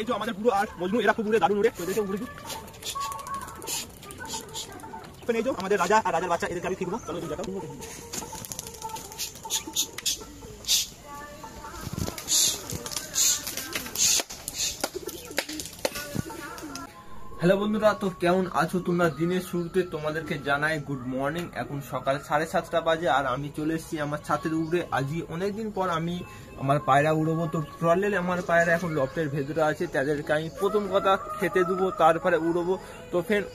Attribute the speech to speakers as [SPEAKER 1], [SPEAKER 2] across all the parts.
[SPEAKER 1] এই যে আমাদের বুড়ো আর মজনু এরা খুব উড়ে, দারুণ উড়ে, তো এদেরকে উড়ে দিই। এই যে আমাদের রাজা আর রাজার বাচ্চা, এদেরকে আমি ফিরবো, চলো দেখাও।
[SPEAKER 2] হ্যালো বন্ধুরা, তো কেমন আছো তোমরা? দিনের শুরুতে তোমাদেরকে জানাই গুড মর্নিং। এখন সকাল 7:30 বাজে আর আমি চলে এসেছি আমার ছাদের উপরে। আজকে অনেকদিন পর আমি আমার পায়রা উড়বো। তো প্রবলেম আমার পায়রা এখন লফটের ভেতরে আছে, তাদেরকে আমি প্রথম কথা খেতে দেবো, তারপরে উড়বো। তো ফ্রেন্ড,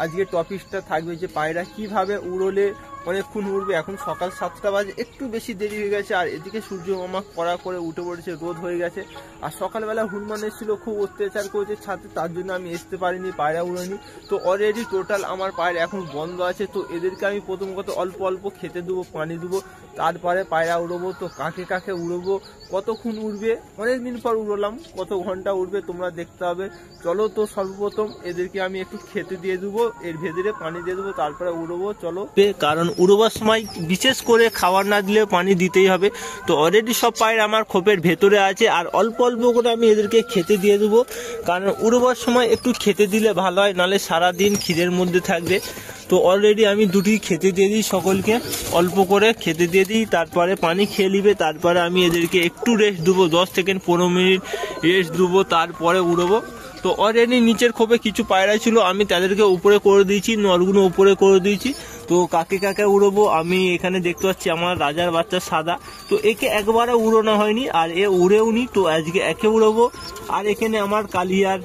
[SPEAKER 2] আজকে টপিকটা থাকবে যে পায়রা কিভাবে উড়লে অনেকক্ষণ উঠবে। এখন সকাল 7টা বাজে, একটু বেশি দেরি হয়ে গেছে। আর এদিকে সূর্য মামা কড়া করে উঠে পড়েছে, রোদ হয়ে গেছে। আর সকালবেলা হনুমান এসেছিল, খুব অত্যাচার করেছে ছাদে, তার জন্য আমি আসতে পারিনি, পায়রা উড়েনি। তো অলরেডি টোটাল আমার পায়রা এখন বন্ধ আছে। তো এদেরকে আমি প্রথম কথা অল্প অল্প খেতে দেবো, পানি দেবো, তারপরে পায়রা উড়বো। তো কাকে কাকে উড়বো, কতক্ষণ উঠবে, অনেকদিন পর উড়লাম, কত ঘন্টা উঠবে তোমরা দেখতে হবে। চলো, তো সর্বপ্রথম এদেরকে আমি একটু খেতে দিয়ে দেবো, এর ভেতরে পানি দিয়ে দেবো, তারপরে উড়বো। চলো, কারণ উড়বার সময় বিশেষ করে খাবার না দিলে পানি দিতেই হবে। তো অলরেডি সব পায়রা আমার খোপের ভেতরে আছে, আর অল্প অল্প করে আমি এদেরকে খেতে দিয়ে দেবো, কারণ উড়বার সময় একটু খেতে দিলে ভালো হয়, নাহলে সারাদিন খিদের মধ্যে থাকবে। তো অলরেডি আমি দুটি খেতে দিয়ে দিই, সকলকে অল্প করে খেতে দিয়ে দিই, তারপরে পানি খেয়ে নিবে। তারপরে আমি এদেরকে একটু রেস্ট দেবো, 10 থেকে 15 মিনিট রেস্ট দেবো, তারপরে উড়বো। তো অলরেডি নিচের খোপে কিছু পায়রা ছিল, আমি তাদেরকে উপরে করে দিয়েছি, নরগুলো উপরে করে দিয়েছি। তো কাকে কাকে উড়বো, আমি এখানে দেখতে পাচ্ছি আমার রাজার বাচ্চা সাদা। তো একে একবারে উড়ানো হয়নি, আর এ উড়েও নি, তো আজকে একে উড়বো। আর এখানে আমার কালিয়ার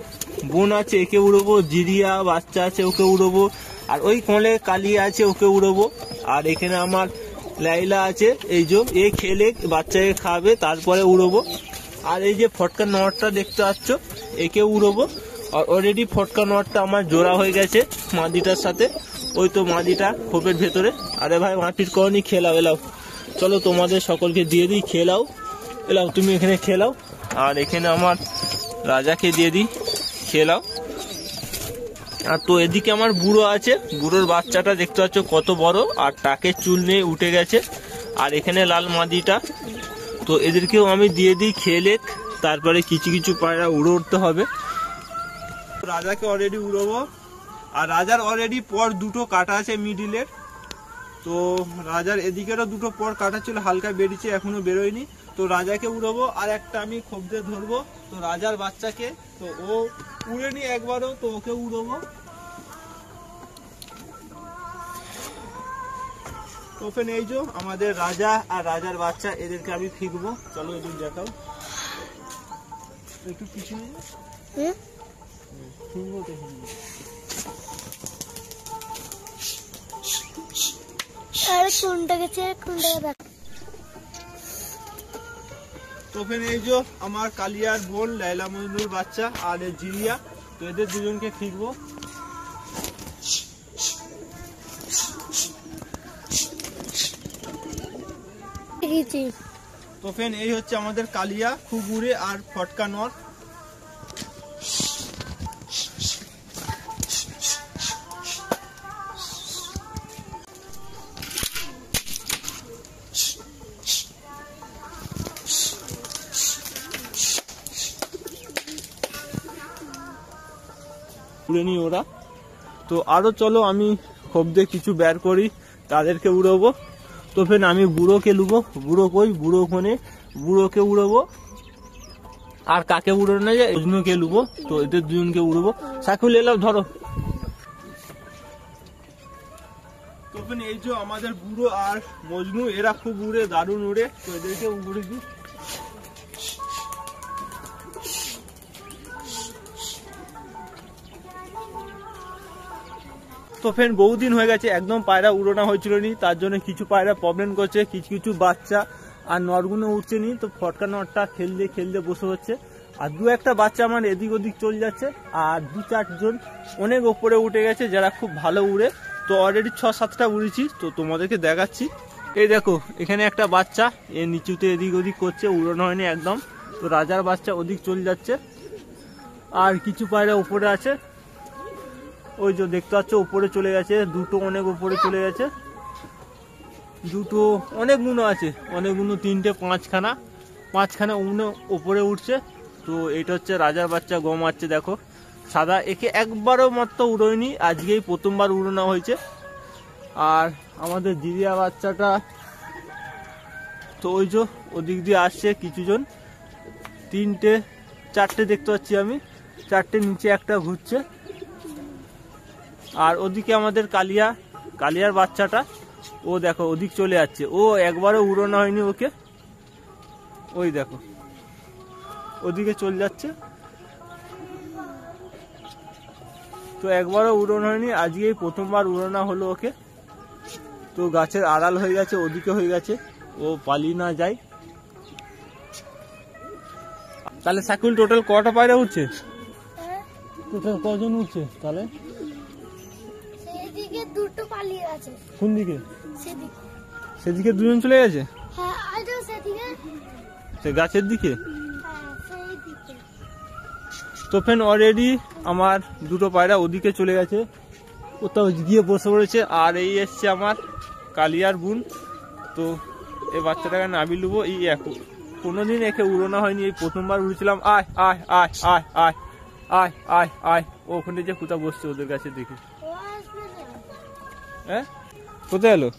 [SPEAKER 2] বোন আছে, একে উড়বো। জিরিয়া বাচ্চা আছে, ওকে উড়বো। আর ওই কোলে কালিয়া আছে, ওকে উড়বো। আর এখানে আমার লাইলা আছে, এই যে এ খেলে বাচ্চাকে খাবে, তারপরে উড়বো। আর এই যে ফটকা নটটা দেখতে পাচ্ছ, একে উড়বো। আর অলরেডি ফটকা নটটা আমার জোড়া হয়ে গেছে মাদিটার সাথে, ওই তো মাদিটা খোপের ভেতরে। আরে ভাই, মাটির করনি, খেলাও, এলাও, চলো তোমাদের সকলকে দিয়ে দিই, খেলাও, এলাও, তুমি এখানে খেলাও। আর এখানে আমার রাজাকে দিয়ে দিই, খেলাও। আর তো এদিকে আমার বুড়ো আছে, বুড়োর বাচ্চাটা দেখতে পাচ্ছ কত বড়, আর টাকে চুল নিয়ে উঠে গেছে। আর এখানে লাল মাদিটা, তো এদেরকেও আমি দিয়ে দিই খেলে, তারপরে কিছু কিছু পায়রা উড়ে উঠতে হবে। রাজাকে অলরেডি উড়বো। আর রাজার অলরেডি পর দুটো কাটা আছে মিডিলের। তো রাজার এদিকেরও দুটো পর কাটা ছিল, হালকা বেরিয়েছে, এখনো বেরোয়নি। তো রাজাকে উড়বো, আর একটা আমি খোপ দিয়ে ধরবো। তো রাজার বাচ্চাকে, তো ও উড়েনি একবারও, তো ওকে উড়বো। তো ওখানে এই যে আমাদের রাজা আর রাজার বাচ্চা, এদেরকে আমি ফিরবো। চলো এদিক দেখাও, একটু পিছনে ফিরবো। তো ওখানে এই যে আমার কালিয়ার বোন লাইলা মজনুর বাচ্চা আর জিরিয়া, তো এদের দুজনকে ফিরবো। তো ফ্রেন্ড, এই হচ্ছে আমাদের কালিয়া, খুব উড়ে, আর ফটকা নর। উড়েনি ওরা। তো আরো চলো আমি খোপ দিয়ে কিছু বের করি, তাদেরকে উড়বো। তো ফের আমি বুড়োকে লুবো, বুড়ো কই, বুড়ো ওখানে, বুড়োকে উড়বো। আর কাকে উড়ানো না যায়, মজনুকে লুবো। তো এদের দুজনকে উড়বো। সাকুল এলাও, ধরো। তো এই যে আমাদের বুড়ো আর মজনু, এরা খুব উড়ে, দারুণ উড়ে। তো এদেরকে উড়ে দিই। তো ফ্রেন্ড, বহুদিন হয়ে গেছে একদম পায়রা উড়ানো হয়েছিল নি, তার জন্য কিছু পায়রা প্রবলেম করছে, কিছু কিছু বাচ্চা আর নরগুলো উঠছে নি। তো ফটকা নটটা খেলতে খেলতে বসে হচ্ছে। আর দু একটা বাচ্চা আমার এদিক ওদিক চলে যাচ্ছে, আর 2-4 জন অনেক ওপরে উঠে গেছে, যারা খুব ভালো উড়ে। তো অলরেডি 6-7টা উড়েছি, তো তোমাদেরকে দেখাচ্ছি। এই দেখো, এখানে একটা বাচ্চা এর নিচুতে এদিক ওদিক করছে, উড়ানো হয়নি একদম। তো রাজার বাচ্চা ওদিক চলে যাচ্ছে, আর কিছু পায়রা উপরে আছে, ওই যে দেখতে পাচ্ছ উপরে চলে গেছে, দুটো অনেক উপরে চলে গেছে, দুটো অনেক গুণ আছে, অনেক গুণ, 3টে 5খানা উনো উপরে উঠছে। তো
[SPEAKER 3] তো এটা হচ্ছে রাজার বাচ্চা, গম আছে দেখো সাদা, একে একবারও মাত্র উড়োয়নি, আজকেই প্রথমবার উড়ানো হয়েছে। আর আমাদের জিরিয়া বাচ্চাটা তো ওই যে ওদিক দিয়ে আসছে কিছুজন, 3টে 4টে দেখতে পাচ্ছি আমি, 4টে নিচে একটা ঘুরছে। আর ওদিকে আমাদের কালিয়ার বাচ্চাটা, ও দেখো ওদিক চলে যাচ্ছে, ও একবারও উড়ানো হয়নি ওকে, ওই দেখো ওদিকে চলে যাচ্ছে। তো একবারও উড়ানো হয়নি, আজকেই প্রথমবার উড়ানো হলো ওকে। তো গাছের আড়াল হয়ে গেছে, ওদিকে হয়ে গেছে, ও পালিয়ে না যায়। তাহলে সাকুল টোটাল কটা পায়রা উঠছে? টোটাল কজন উঠছে তাহলে?
[SPEAKER 4] সেদিকে দুটো পালিয়ে গেছে।
[SPEAKER 3] কোন দিকে?
[SPEAKER 4] সেদিকে।
[SPEAKER 3] সেদিকে দুজন চলে গেছে?
[SPEAKER 4] হ্যাঁ, আর সেদিকে।
[SPEAKER 3] সে গাছের দিকে?
[SPEAKER 4] হ্যাঁ, সেই দিকে।
[SPEAKER 3] তো ফ্রেন্ড অলরেডি আমার দুটো পায়রা ওদিকে চলে গেছে, কোথাও গিয়ে বসে পড়েছে। আর এই এসছে আমার কালিয়ার বোন, তো এই বাচ্চাটাকে নাবি লুবো। এই কোনোদিন একে উড়ানো হয়নি, এই প্রথমবার উড়েছিলাম। আয় আয় আয় আয় আয় আয় আয় আয়, ওখানে যে কোথাও বসছে ওদের কাছে দেখি। হ্যাঁ, কোথায় এলো?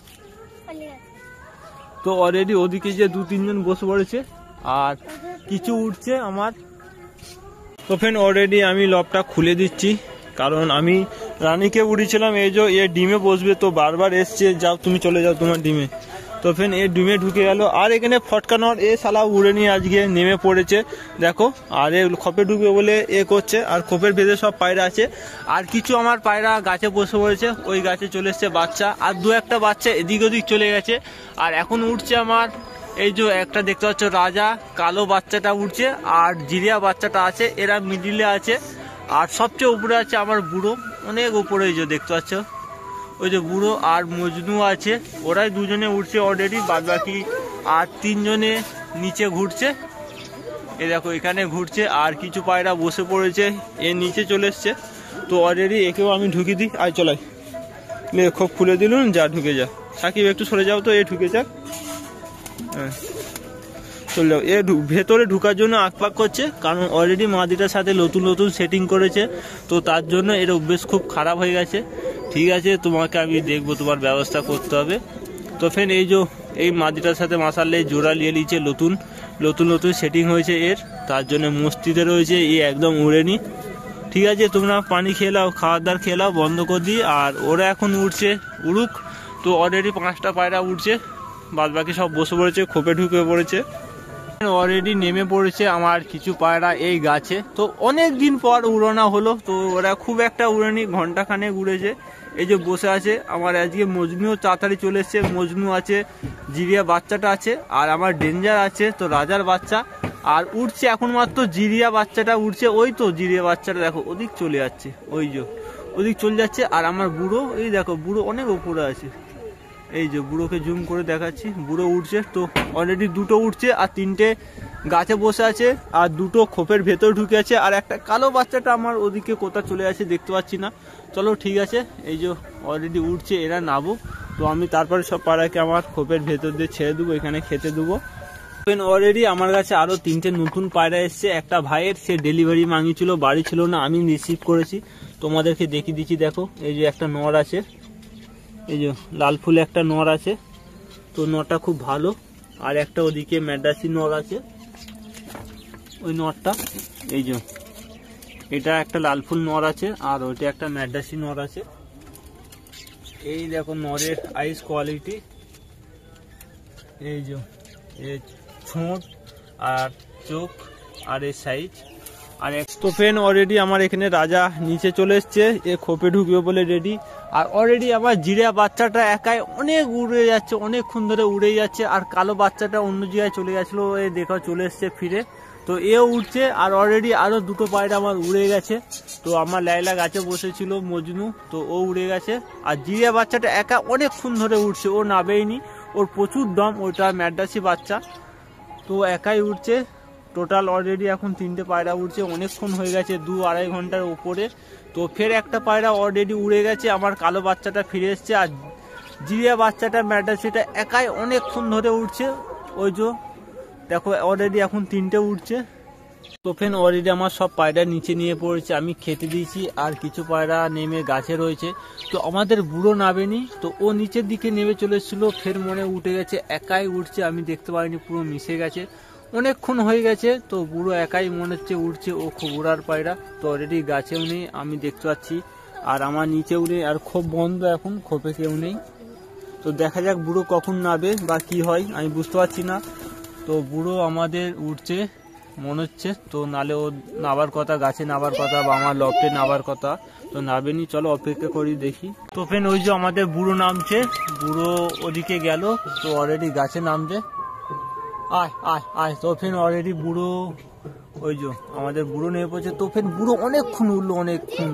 [SPEAKER 3] তো অলরেডি ওদিকে যে 2-3 জন বসে পড়েছে, আর কিছু উঠছে আমার। তো ফ্রেন্ড অলরেডি আমি লবটা খুলে দিচ্ছি, কারণ আমি রানীকে উড়িয়েছিলাম, এই যে এ ডিমে বসবে, তো বারবার এসছে যাও তুমি চলে যাও তোমার ডিমে। তো ফ্রেন্ড এ ডিমে ঢুকে গেল, আর এখানে ফটকানোর এ শালা উড়ে নিয়ে আজকে নেমে পড়েছে দেখো। আর এ খোপে ঢুকবে বলে এ করছে, আর খোপের ভেতরে সব পায়রা আছে। আর কিছু আমার পায়রা গাছে বসে পড়েছে, ওই গাছে চলে এসছে বাচ্চা, আর 2-1টা বাচ্চা এদিক ওদিক চলে গেছে। আর এখন উঠছে আমার এই যে একটা দেখতে পাচ্ছ রাজা, কালো বাচ্চাটা উঠছে, আর জিরিয়া বাচ্চাটা আছে, এরা মিডিলে আছে। আর সবচেয়ে উপরে আছে আমার বুড়ো, অনেক উপরে এই যে দেখতে পাচ্ছ, ওই যে বুড়ো আর মজনু আছে, ওরাই দুজনে উঠছে অলরেডি, বাদ বাকি আর 3 জনে নিচে ঘুরছে। এ দেখো এখানে ঘুরছে, আর কিছু পায়রা বসে পড়েছে, এ নিচে চলে এসছে। তো অলরেডি একেও আমি ঢুকে দিই, আয় চলাই লে, খুব খুলে দিলুন, যা ঢুকে যা। সাকিব একটু সরে যাও তো, এ ঢুকে যাক। হ্যাঁ চলে যাও। এ ভেতরে ঢুকার জন্য আকপাক করছে, কারণ অলরেডি মাদিটার সাথে নতুন নতুন সেটিং করেছে, তো তার জন্য এর অভ্যেস খুব খারাপ হয়ে গেছে। ঠিক আছে, তোমাকে আমি দেখবো, তোমার ব্যবস্থা করতে হবে। তো ফ্রেন্ড এই যে এই মাদিটার সাথে মাসাল্লে জোড়া নিয়ে নিচ্ছে, নতুন নতুন সেটিং হয়েছে এর, তার জন্য মস্তিতে রয়েছে, এ একদম উড়েনি। ঠিক আছে, তোমরা পানি খেয়ে নাও, খাওয়ার দাওয়ার খেয়ে নাও, বন্ধ করে দিই। আর ওরা এখন উঠছে, উড়ুক। তো অলরেডি 5টা পায়রা উঠছে, বাদ বাকি সব বসে পড়েছে, খোপে ঢুকে পড়েছে। অলরেডি নেমে পড়েছে আমার কিছু পায়রা এই গাছে। তো অনেক দিন পর উড়ানো হলো, তো ওরা খুব একটা উড়েনি, ঘন্টাখানেক উড়েছে। এই যে বসে আছে আমার, আজকে মজনুও তাড়াতাড়ি চলে এসছে, মজনু আছে, জিরিয়া বাচ্চাটা আছে, আর আমার ডেঞ্জার আছে, তো রাজার বাচ্চা। আর উঠছে এখন মাত্র জিরিয়া বাচ্চাটা উঠছে, ওই তো জিরিয়া বাচ্চাটা দেখো ওদিক চলে যাচ্ছে, ওই যে ওদিক চলে যাচ্ছে। আর আমার বুড়ো, এই দেখো বুড়ো অনেক উপরে আছে, এই যে বুড়োকে জুম করে দেখাচ্ছি, বুড়ো উঠছে। তো অলরেডি 2টো উঠছে, আর 3টে গাছে বসে আছে, আর 2টো খোপের ভেতর ঢুকে আছে, আর একটা কালো বাচ্চাটা আমার ওদিকে কোথাও চলে আছে, দেখতে পাচ্ছি না। চলো ঠিক আছে, এই যে অলরেডি উঠছে, এরা নাবো। তো আমি তারপরে সব পায়রাকে আমার খোপের ভেতর দিয়ে ছেড়ে দেবো, এখানে খেতে দেবো। অলরেডি আমার কাছে আরো 3টে নতুন পায়রা এসছে। একটা ভাইয়ের, সে ডেলিভারি মাঙিয়েছিল, বাড়ি ছিল না, আমি রিসিভ করেছি, তোমাদেরকে দেখিয়ে দিচ্ছি। দেখো এই যে একটা নর আছে, এই যে লাল ফুলে একটা নর আছে, তো নরটা খুব ভালো। আর একটা ওদিকে ম্যাড্রাসি নর আছে, ওই নরটা, এই যে এটা একটা লাল ফুল নর আছে, আর ওইটা একটা ম্যাড্রাসি নর আছে। এই দেখো নরের আইস কোয়ালিটি, এই যে ছোট আর চোখ আর এর সাইজ। আর তো ফ্রেন্ড অলরেডি আমার এখানে রাজা নিচে চলে এসছে, এ খোপে ঢুকবে বলে রেডি। আর অলরেডি আমার জিরিয়া বাচ্চাটা একাই অনেক উড়ে যাচ্ছে, অনেকক্ষণ ধরে উড়ে যাচ্ছে। আর কালো বাচ্চাটা অন্য জায়গায় চলে গেছিলো, এ দেখা চলে এসছে ফিরে, তো এও উঠছে। আর অলরেডি আরো 2টো পায়রা আমার উড়ে গেছে। তো আমার লাইলা গাছে বসেছিল মজনু, তো ও উড়ে গেছে। আর জিরিয়া বাচ্চাটা একা অনেকক্ষণ ধরে উঠছে, ও নাবেইনি, ওর প্রচুর দম, ওটা ম্যাড্রাসি বাচ্চা, তো একাই উঠছে। টোটাল অলরেডি এখন 3টে পায়রা উঠছে, অনেকক্ষণ হয়ে গেছে, 2-2.5 ঘন্টার উপরে। তো ফের একটা পায়রা অলরেডি উড়ে গেছে, আমার কালো বাচ্চাটা ফিরে এসছে। আর জিরিয়া বাচ্চাটা ম্যাড্রাসিটা একাই অনেকক্ষণ ধরে উঠছে, ওই যে দেখো অলরেডি এখন 3টে উঠছে। তো ফ্রেন্ড অলরেডি আমার সব পায়রা নিচে নিয়ে পড়েছে, আমি খেতে দিয়েছি, আর কিছু পায়রা নেমে গাছে রয়েছে। তো আমাদের বুড়ো নামেনি, তো ও নিচের দিকে নেমে চলে এসেছিল, ফের মনে উঠে গেছে, একাই উঠছে, আমি দেখতে পাইনি, পুরো মিশে গেছে, অনেকক্ষণ হয়ে গেছে। তো বুড়ো একাই মনে হচ্ছে উঠছে, ও খুব উড়ার পায়রা। তো অলরেডি গাছেও নেই, আমি দেখতে পাচ্ছি, আর আমার নিচেও নেই, আর খোপ বন্ধ, এখন খোপে কেউ নেই। তো দেখা যাক বুড়ো কখন নাবে বা কি হয়, আমি বুঝতে পারছি না। তো বুড়ো আমাদের উঠছে মনে হচ্ছে, তো নালে ও নাবার কথা, গাছে নাবার কথা বা আমার লফটে নাবার কথা, তো নাবেনি। চলো অপেক্ষা করি, দেখি। তো ফ্রেন্ড ওই যে আমাদের বুড়ো নামছে, বুড়ো ওদিকে গেল, তো অলরেডি গাছে নামছে। আয় আয় আয়। তো ফ্রেন্ড অলরেডি বুড়ো, ওই যে আমাদের বুড়ো নেমে পড়ছে। তো ফ্রেন্ড বুড়ো অনেকক্ষণ উঠলো, অনেকক্ষণ।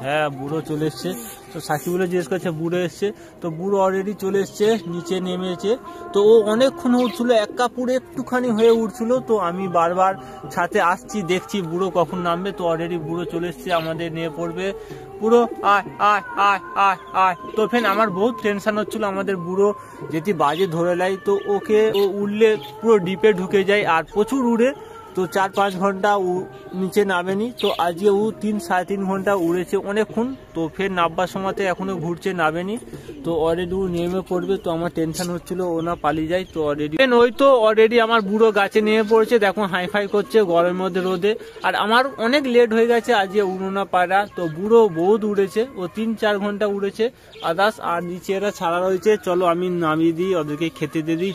[SPEAKER 3] হ্যাঁ, বুড়ো চলে এসছে। তো সাকিবুলে জিজ্ঞেস করছে বুড়ো এসছে, তো বুড়ো অলরেডি চলে এসছে, নিচে নেমেছে। তো ও অনেকক্ষণ উঠছিল, এক কাপড় একটুখানি হয়ে উঠছিল। তো আমি বারবার ছাতে আসছি, দেখছি বুড়ো কখন নামবে। তো অলরেডি বুড়ো চলে এসছে, আমাদের নিয়ে পড়বে। বুড়ো আয় আয় আয় আয় আয়। তো ফ্রেন্ড আমার বহুত টেনশন হচ্ছিল, আমাদের বুড়ো যদি বাজে ধরে নেয়, তো ওকে ও উড়লে পুরো ডিপে ঢুকে যায়, আর প্রচুর উড়ে। তো 4-5 ঘন্টা নিচে নামেনি। তো আজকে ও 3-3.5 ঘন্টা উড়েছে, অনেকক্ষণ। তো ফের নামবার সময়তে এখনো ঘুরছে, নামেনি। তো অলরেডি ও নেমে পড়বে, তো আমার টেনশন হচ্ছিল ও না পালিয়ে যায়। তো অলরেডি ওই তো অলরেডি আমার বুড়ো গাছে নেমে পড়েছে, দেখো হাইফাই করছে গরমের মধ্যে, রোদে। আর আমার অনেক লেট হয়ে গেছে আজকে উড়োনা পায়রা। তো বুড়ো বহুত উড়েছে, ও 3-4 ঘন্টা উড়েছে আদার্স, আর নিচে এরা ছাড়া রয়েছে। চলো আমি নামিয়ে দিই, ওদেরকে খেতে দিয়ে দিই।